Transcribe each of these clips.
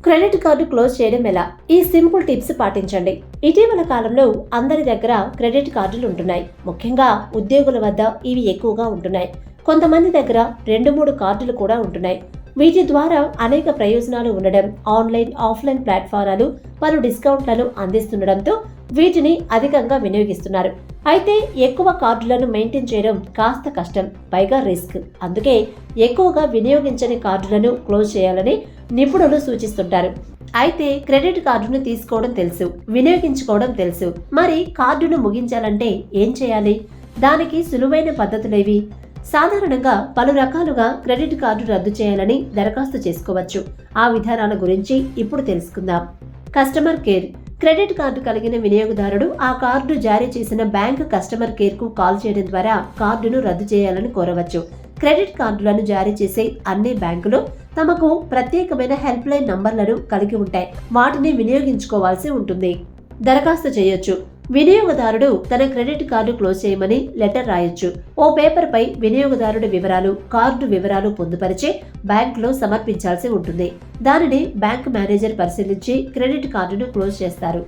Credit card close చేయడం ఎలా? ఈ సింపుల్ టిప్స్ పాటించండి. ఇటీవల కాలంలో అందరి దగ్గర క్రెడిట్ కార్డులు ఉంటున్నాయి. ముఖ్యంగా ఉద్యోగుల వద్ద ఇవి ఎక్కువగా ఉంటున్నాయి. కొంతమంది దగ్గర 2-3 కార్డులు కూడా ఉంటున్నాయి. వీటి ద్వారా అనేక ప్రయోజనాలు ఉండడం, ఆన్లైన్, ఆఫ్లైన్ ప్లాట్ఫారాలు పలు డిస్కౌంట్లను అందిస్తుండడంతో వీటిని అధికంగా వినియోగిస్తున్నారు. అయితే ఎక్కువ కార్డులను మెయింటైన్ చేయడం కాస్త కష్టం, పైగా రిస్క్. అందుకే ఎక్కువగా వినియోగించని కార్డులను క్లోజ్ చేయాలని నిపుణులు సూచిస్తుంటారు. అయితే క్రెడిట్ కార్డును తీసుకోవడం తెలుసు, వినియోగించుకోవడం తెలుసు. మరి కార్డును ముగించాలంటే ఏం చేయాలి? దానికి సులువైన పద్ధతులేవి? సాధారణంగా పలు రకాలుగా క్రెడిట్ కార్డు రద్దు చేయాలని దరఖాస్తు చేసుకోవచ్చు. ఆ విధానాల గురించి ఇప్పుడు తెలుసుకుందాం. Customer care. క్రెడిట్ కార్డు కలిగిన వినియోగదారుడు ఆ కార్డు జారీ చేసిన బ్యాంక్ కస్టమర్ కేర్ కు కాల్ చేయడం ద్వారా కార్డును రద్దు చేయాలని కోరవచ్చు. క్రెడిట్ కార్డులను జారీ చేసే అన్ని బ్యాంకులు తమకు ప్రత్యేకమైన హెల్ప్ లైన్ నంబర్లను కలిగి ఉంటాయి. వాటిని వినియోగించుకోవాల్సి ఉంటుంది. దరఖాస్తు చేయొచ్చు. వినియోగదారుడు తన క్రెడిట్ కార్డు క్లోజ్ చేయమని లెటర్ రాయొచ్చు. ఓ పేపర్ పై వినియోగదారుడి వివరాలు, కార్డు వివరాలు పొందుపరిచి బ్యాంకులో సమర్పించాల్సి ఉంటుంది. దానిని బ్యాంక్ మేనేజర్ పరిశీలించి క్రెడిట్ కార్డును క్లోజ్ చేస్తారు.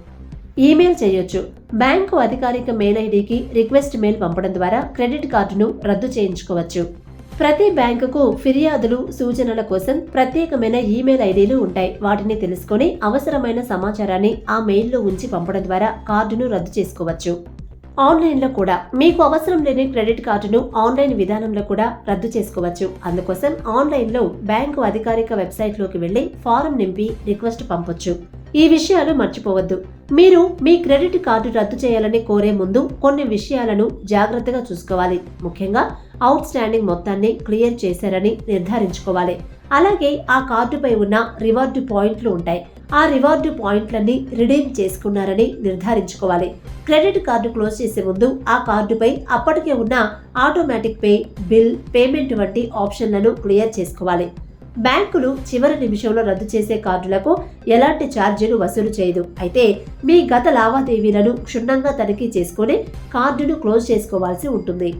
ఈమెయిల్ చేయొచ్చు. బ్యాంకు అధికారిక మెయిల్ ఐడికి రిక్వెస్ట్ మెయిల్ పంపడం ద్వారా క్రెడిట్ కార్డును రద్దు చేయించుకోవచ్చు. ప్రతి బ్యాంకుకు ఫిర్యాదులు, సూచనల కోసం ప్రత్యేకమైన ఈమెయిల్ ఐడీలు ఉంటాయి. వాటిని తెలుసుకొని అవసరమైన సమాచారాన్ని ఆ మెయిల్లో ఉంచి పంపడం ద్వారా కార్డును రద్దు చేసుకోవచ్చు. ఆన్లైన్లో కూడా మీకు అవసరం లేని క్రెడిట్ కార్డును ఆన్లైన్ విధానంలో కూడా రద్దు చేసుకోవచ్చు. అందుకోసం ఆన్లైన్లో బ్యాంకు అధికారిక వెబ్సైట్లోకి వెళ్లి ఫారం నింపి రిక్వెస్ట్ పంపొచ్చు. ఈ విషయాలు మర్చిపోవద్దు. మీరు మీ క్రెడిట్ కార్డు రద్దు చేయాలని కోరే ముందు కొన్ని విషయాలను జాగ్రత్తగా చూసుకోవాలి. ముఖ్యంగా అవుట్ స్టాండింగ్ మొత్తాన్ని క్లియర్ చేశారని నిర్ధారించుకోవాలి. అలాగే ఆ కార్డుపై ఉన్న రివార్డు పాయింట్లు ఉంటాయి. ఆ రివార్డు పాయింట్లన్నీ రిడీమ్ చేసుకున్నారని నిర్ధారించుకోవాలి. క్రెడిట్ కార్డు క్లోజ్ చేసే ముందు ఆ కార్డుపై అప్పటికే ఉన్న ఆటోమేటిక్ పే, బిల్ పేమెంట్ వంటి ఆప్షన్లను క్లియర్ చేసుకోవాలి. బ్యాంకులు చివరి నిమిషంలో రద్దు చేసే కార్డులకు ఎలాంటి ఛార్జీలు వసూలు చేయదు. అయితే మీ గత లావాదేవీలను క్షుణ్ణంగా తనిఖీ చేసుకుని కార్డును క్లోజ్ చేసుకోవాల్సి ఉంటుంది.